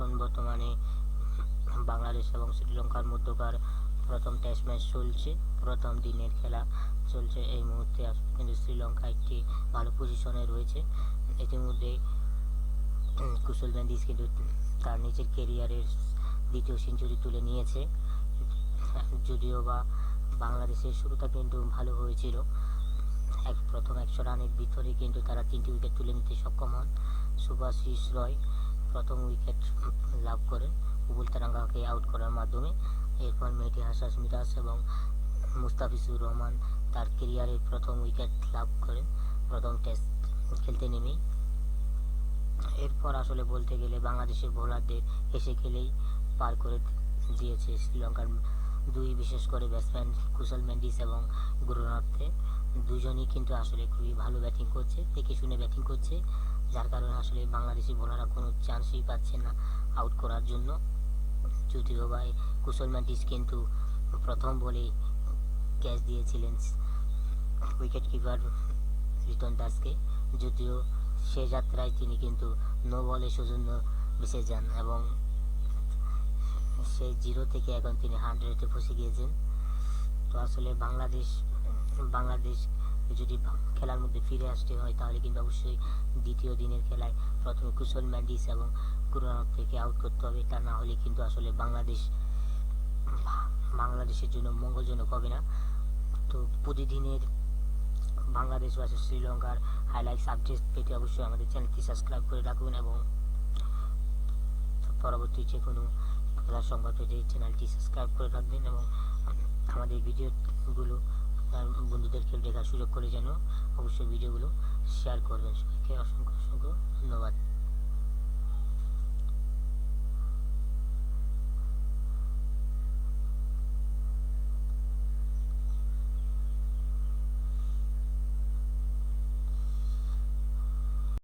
এখন বর্তমানে বাংলাদেশ এবং শ্রীলঙ্কার মধ্যকার প্রথম টেস্ট ম্যাচ চলছে, প্রথম দিনের খেলা চলছে এই মুহূর্তে। কিন্তু শ্রীলঙ্কা একটি ভালো পজিশনে রয়েছে। ইতিমধ্যে কুশল মেন্ডিস কিন্তু তার নিজের কেরিয়ারের দ্বিতীয় সেঞ্চুরি তুলে নিয়েছে। যদিও বা বাংলাদেশের শুরুটা কিন্তু ভালো হয়েছিল, প্রথম 100 রানের ভিতরে কিন্তু তারা 3টি উইকেট তুলে নিতে সক্ষম হন। শুভাশিস রয় প্রথম উইকেট লাভ করেন উবুল তারাঙ্গাকে আউট করার মাধ্যমে। এরপর মেহেদী হাসান মিরাজ এবং মুস্তাফিজুর রহমান তার কেরিয়ারের প্রথম উইকেট লাভ করেন প্রথম টেস্ট খেলতে নেমেই। এরপর আসলে বলতে গেলে বাংলাদেশের বোলারদের হেসে খেলেই পার করে দিয়েছে শ্রীলঙ্কার বিশেষ করে ব্যাটসম্যান কুশল মেন্ডিস এবং গুরুনাথে। দুজনই কিন্তু আসলে খুবই ভালো ব্যাটিং করছে, দেখে শুনে ব্যাটিং করছে, যার কারণে আসলে বাংলাদেশি বোলাররা কোনো চান্সই পাচ্ছে না আউট করার জন্য। যদিও বা কুশল মেন্ডিস কিন্তু প্রথম বলেই ক্যাচ দিয়েছিলেন উইকেট কিপার রিটন দাসকে, যদিও সে যাত্রায় তিনি কিন্তু নো বলে সৌজন্য বেঁচে যান এবং সেই 0 থেকে এখন তিনি 100-এ পৌঁছে গিয়েছেন। তো আসলে বাংলাদেশ যদি খেলার মধ্যে ফিরে আসতে হয় তাহলে কিন্তু অবশ্যই দ্বিতীয় দিনের খেলায় প্রথমে কুশল মেন্ডিস এবং গুরুনাথ থেকে আউট করতে হবে, তা না হলে কিন্তু আসলে বাংলাদেশের জন্য মঙ্গলজনক হবে না। তো প্রতিদিনের বাংলাদেশ ভার্সেস শ্রীলঙ্কার হাইলাইটস আপডেট পেতে অবশ্যই আমাদের চ্যানেলটি সাবস্ক্রাইব করে রাখুন এবং পরবর্তী যে কোনো খেলার সংবাদ পেতে চ্যানেলটি সাবস্ক্রাইব করে রাখবেন এবং আমাদের ভিডিওগুলো বন্ধুদেরকে দেখার সুযোগ করে যেন অবশ্যই ভিডিওগুলো শেয়ার করবেন। সবাইকে অসংখ্য ধন্যবাদ।